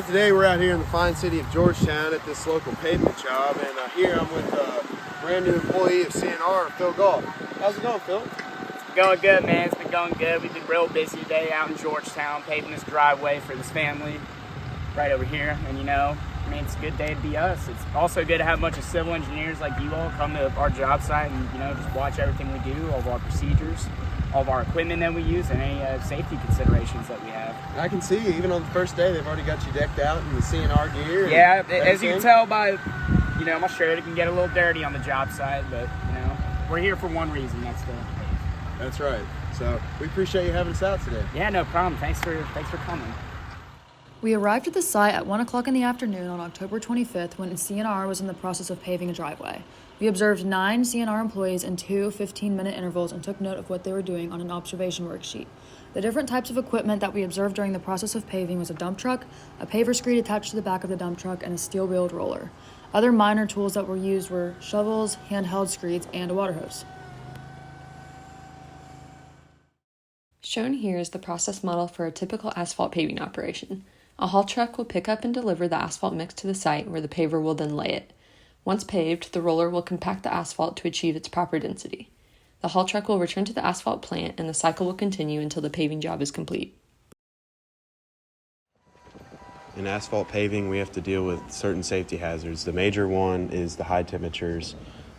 So today we're out here in the fine city of Georgetown at this local pavement job, and here I'm with a brand new employee of CNR, Phil Gall. How's it going, Phil? It's going good, man. It's been going good. We've been real busy today out in Georgetown, paving this driveway for this family right over here. And it's a good day to be us. It's also good to have a bunch of civil engineers like you all come to our job site and, just watch everything we do, all of our procedures, all of our equipment that we use, and any safety considerations that we have. I can see, even on the first day, they've already got you decked out in the CNR gear. Yeah, as you can tell by, my shirt, it can get a little dirty on the job site, but, we're here for one reason, that's the... That's right. So we appreciate you having us out today. Yeah, no problem. Thanks for coming. We arrived at the site at 1 o'clock in the afternoon on October 25th when CNR was in the process of paving a driveway. We observed 9 CNR employees in 2 15-minute intervals and took note of what they were doing on an observation worksheet. The different types of equipment that we observed during the process of paving was a dump truck, a paver screed attached to the back of the dump truck, and a steel-wheeled roller. Other minor tools that were used were shovels, handheld screeds, and a water hose. Shown here is the process model for a typical asphalt paving operation. A haul truck will pick up and deliver the asphalt mix to the site where the paver will then lay it. Once paved, the roller will compact the asphalt to achieve its proper density. The haul truck will return to the asphalt plant and the cycle will continue until the paving job is complete. In asphalt paving, we have to deal with certain safety hazards. The major one is the high temperatures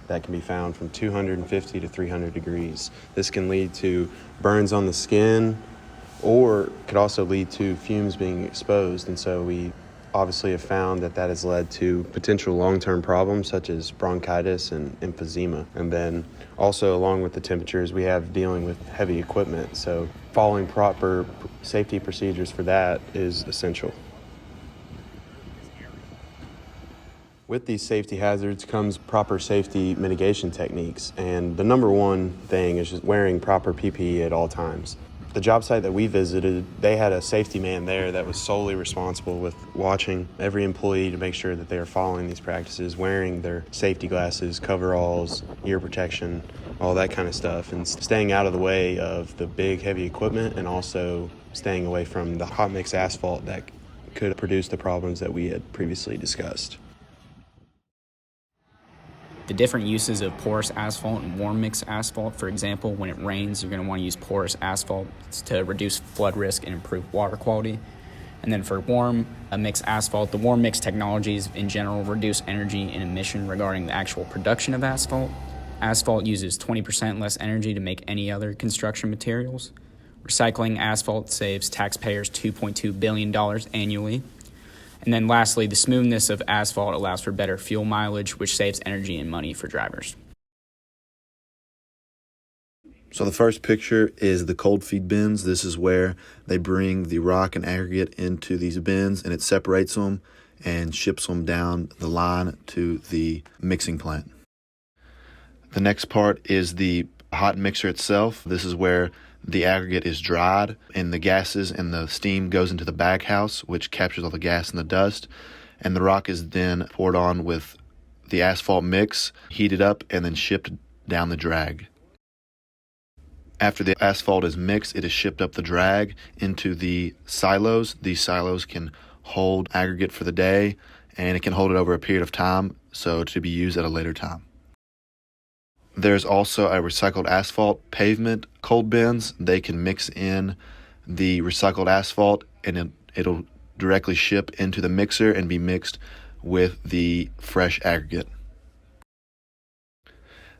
that can be found from 250 to 300 degrees. This can lead to burns on the skin or could also lead to fumes being exposed. And so we obviously have found that has led to potential long-term problems such as bronchitis and emphysema. And then also along with the temperatures, we have dealing with heavy equipment. So following proper safety procedures for that is essential. With these safety hazards comes proper safety mitigation techniques, and the number one thing is just wearing proper PPE at all times. The job site that we visited, they had a safety man there that was solely responsible with watching every employee to make sure that they are following these practices, wearing their safety glasses, coveralls, ear protection, all that kind of stuff, and staying out of the way of the big heavy equipment and also staying away from the hot mix asphalt that could produce the problems that we had previously discussed. The different uses of porous asphalt and warm mix asphalt. For example, when it rains, you're going to want to use porous asphalt to reduce flood risk and improve water quality. And then for warm mix asphalt, the warm mix technologies in general reduce energy and emission regarding the actual production of asphalt. Asphalt uses 20% less energy to make any other construction materials. Recycling asphalt saves taxpayers $2.2 billion annually. And then lastly, the smoothness of asphalt allows for better fuel mileage, which saves energy and money for drivers. So the first picture is the cold feed bins. This is where they bring the rock and aggregate into these bins and it separates them and ships them down the line to the mixing plant. The next part is the hot mixer itself. This is where the aggregate is dried and the gases and the steam goes into the baghouse, which captures all the gas and the dust. And the rock is then poured on with the asphalt mix, heated up, and then shipped down the drag. After the asphalt is mixed, it is shipped up the drag into the silos. These silos can hold aggregate for the day, and it can hold it over a period of time, so to be used at a later time. There's also a recycled asphalt pavement cold bins. They can mix in the recycled asphalt and it'll directly ship into the mixer and be mixed with the fresh aggregate.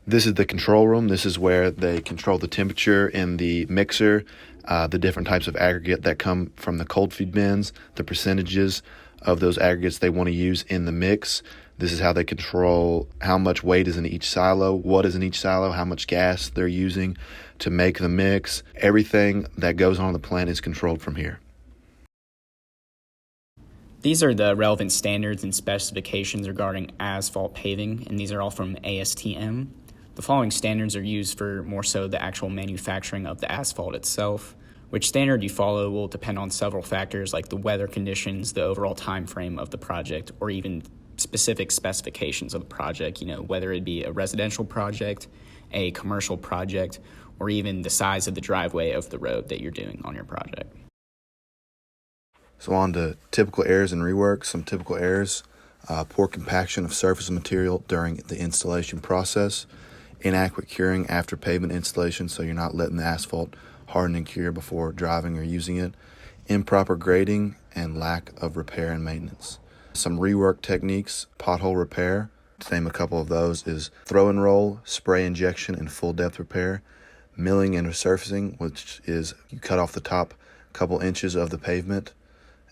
This is the control room. This is where they control the temperature in the mixer, the different types of aggregate that come from the cold feed bins, the percentages of those aggregates they want to use in the mix. This is how they control how much weight is in each silo, what is in each silo, how much gas they're using to make the mix. Everything that goes on in the plant is controlled from here. These are the relevant standards and specifications regarding asphalt paving, and these are all from ASTM. The following standards are used for more so the actual manufacturing of the asphalt itself. Which standard you follow will depend on several factors like the weather conditions, the overall time frame of the project, or even specific specifications of the project, whether it be a residential project, a commercial project, or even the size of the driveway of the road that you're doing on your project. So on to typical errors and rework. Some typical errors: poor compaction of surface material during the installation process, inadequate curing after pavement installation, so you're not letting the asphalt harden and cure before driving or using it, improper grading, and lack of repair and maintenance. Some rework techniques: pothole repair. To name a couple of those is throw and roll, spray injection, and full depth repair. Milling and resurfacing, which is you cut off the top couple inches of the pavement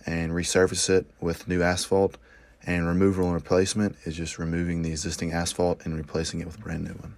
and resurface it with new asphalt. And removal and replacement is just removing the existing asphalt and replacing it with brand new one.